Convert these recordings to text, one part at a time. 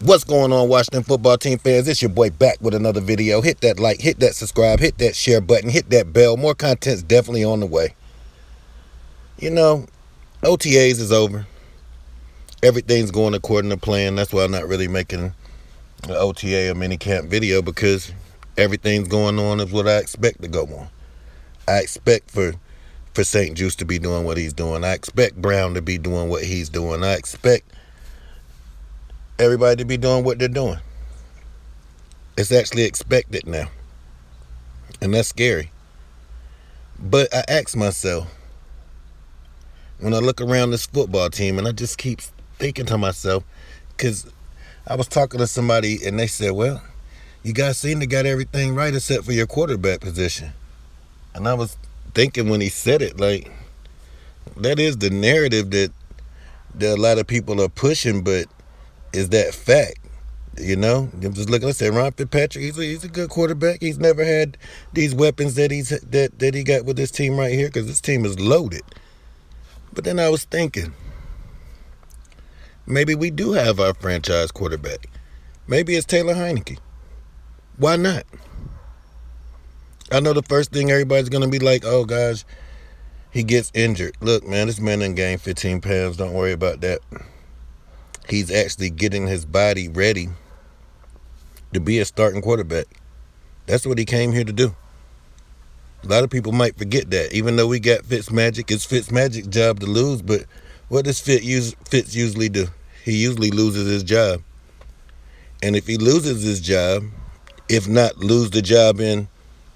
What's going on, Washington football team fans? It's your boy back with another video. Hit that like, hit that subscribe, hit that share button, hit that bell. More content's definitely on the way. You know, OTAs is over. Everything's going according to plan. That's why I'm not really making an OTA or mini camp video, because everything's going on as what I expect to go on. I expect for St. Juice to be doing what he's doing. I expect Brown to be doing what he's doing. I expect everybody to be doing what they're doing. It's actually expected now. And that's scary. But I ask myself, when I look around this football team, and I just keep thinking to myself, because I was talking to somebody and they said, well, you guys seem to got everything right except for your quarterback position. And I was thinking when he said it, like, that is the narrative that a lot of people are pushing, but is that fact? You know, I'm just looking. I said, Ron Fitzpatrick, he's a good quarterback. He's never had these weapons that he got with this team right here, because this team is loaded. But then I was thinking, maybe we do have our franchise quarterback. Maybe it's Taylor Heinicke. Why not? I know the first thing everybody's going to be like, oh, gosh, he gets injured. Look, man, this man done gained 15 pounds. Don't worry about that. He's actually getting his body ready to be a starting quarterback. That's what he came here to do. A lot of people might forget that. Even though we got Fitzmagic, it's Fitzmagic's job to lose, but what does Fitz usually do? He usually loses his job. And if he loses his job, if not lose the job in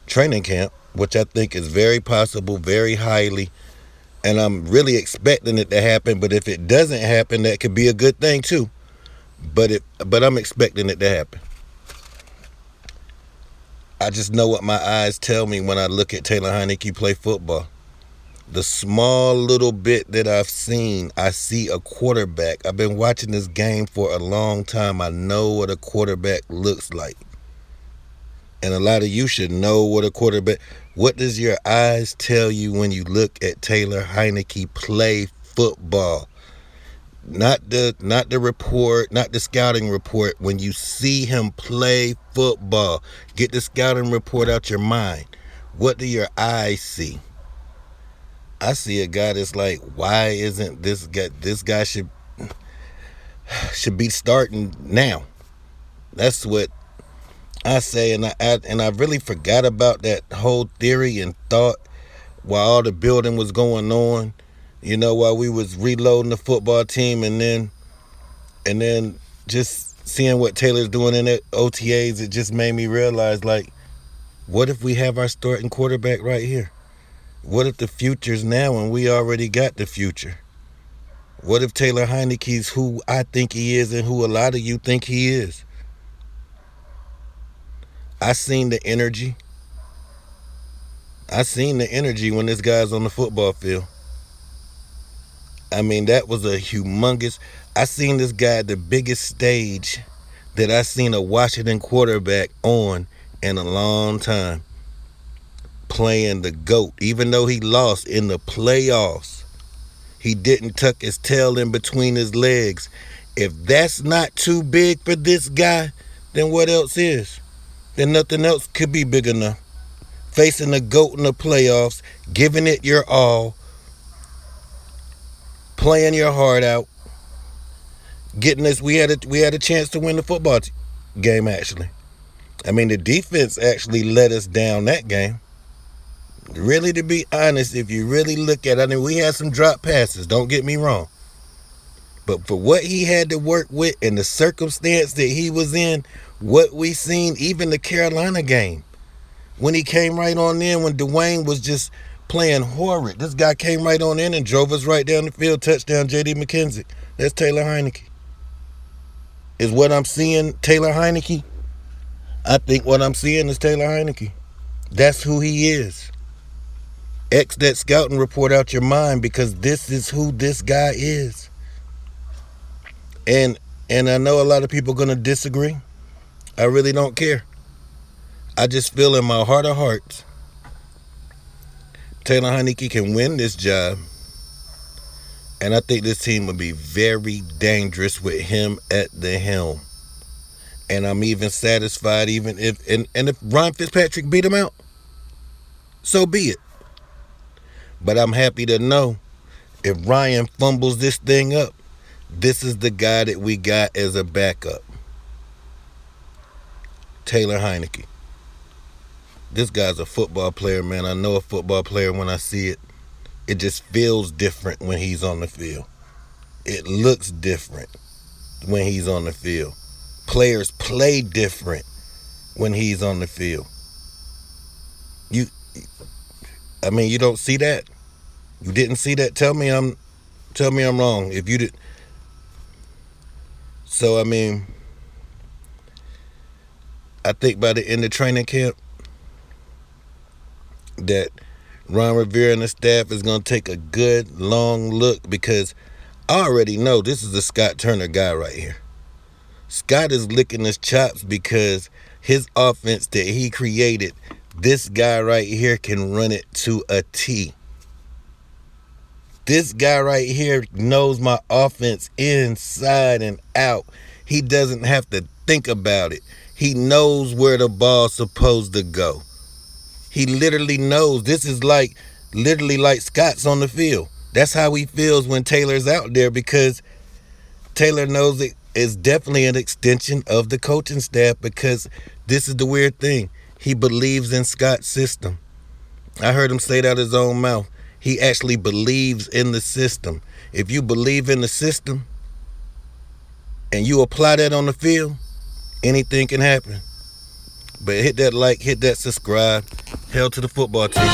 training camp, which I think is very possible, very highly, and I'm really expecting it to happen, but if it doesn't happen, that could be a good thing too. But I'm expecting it to happen. I just know what my eyes tell me when I look at Taylor Heinicke play football. The small little bit that I've seen, I see a quarterback. I've been watching this game for a long time. I know what a quarterback looks like. And a lot of you should know what a quarterback. What does your eyes tell you when you look at Taylor Heinicke play football? Not the report, not the scouting report. When you see him play football, get the scouting report out your mind. What do your eyes see? I see a guy that's like, why isn't this guy should be starting now? That's what I say, and I really forgot about that whole theory and thought while all the building was going on. You know, while we was reloading the football team, and then just seeing what Taylor's doing in the OTAs, it just made me realize, like, what if we have our starting quarterback right here? What if the future's now and we already got the future? What if Taylor Heinicke's who I think he is and who a lot of you think he is? I seen the energy. I seen the energy when this guy's on the football field. I mean, that was a humongous. I seen this guy at the biggest stage that I seen a Washington quarterback on in a long time, playing the GOAT. Even though he lost in the playoffs, he didn't tuck his tail in between his legs. If that's not too big for this guy, then what else is? Then nothing else could be big enough. Facing the GOAT in the playoffs, giving it your all, playing your heart out, getting us. We had a chance to win the football game. Actually, I mean, the defense actually let us down that game. Really, to be honest, if you really look at it, I mean, we had some drop passes. Don't get me wrong, but for what he had to work with and the circumstance that he was in, what we seen, even the Carolina game, when he came right on in, when Dwayne was just playing horrid, this guy came right on in and drove us right down the field. Touchdown, J.D. McKenzie. That's Taylor Heinicke. Is what I'm seeing Taylor Heinicke? I think what I'm seeing is Taylor Heinicke. That's who he is. X that scouting report out your mind, because this is who this guy is. And I know a lot of people are going to disagree. I really don't care. I just feel in my heart of hearts, Taylor Heinicke can win this job. And I think this team would be very dangerous with him at the helm. And I'm even satisfied even if Ryan Fitzpatrick beat him out, so be it. But I'm happy to know if Ryan fumbles this thing up, this is the guy that we got as a backup. Taylor Heinicke. This guy's a football player, man. I know a football player when I see it. It just feels different when he's on the field. It looks different when he's on the field. Players play different when he's on the field. You don't see that. You didn't see that. Tell me I'm wrong. If you did, so I think by the end of training camp that Ron Rivera and the staff is going to take a good long look, because I already know this is a Scott Turner guy right here. Scott is licking his chops because his offense that he created, this guy right here can run it to a T. This guy right here knows my offense inside and out. He doesn't have to think about it. He knows where the ball's supposed to go. He literally knows. This is literally like Scott's on the field. That's how he feels when Taylor's out there, because Taylor knows it is definitely an extension of the coaching staff, because this is the weird thing. He believes in Scott's system. I heard him say that out of his own mouth. He actually believes in the system. If you believe in the system and you apply that on the field, anything can happen. But hit that like, hit that subscribe. Hell to the football team.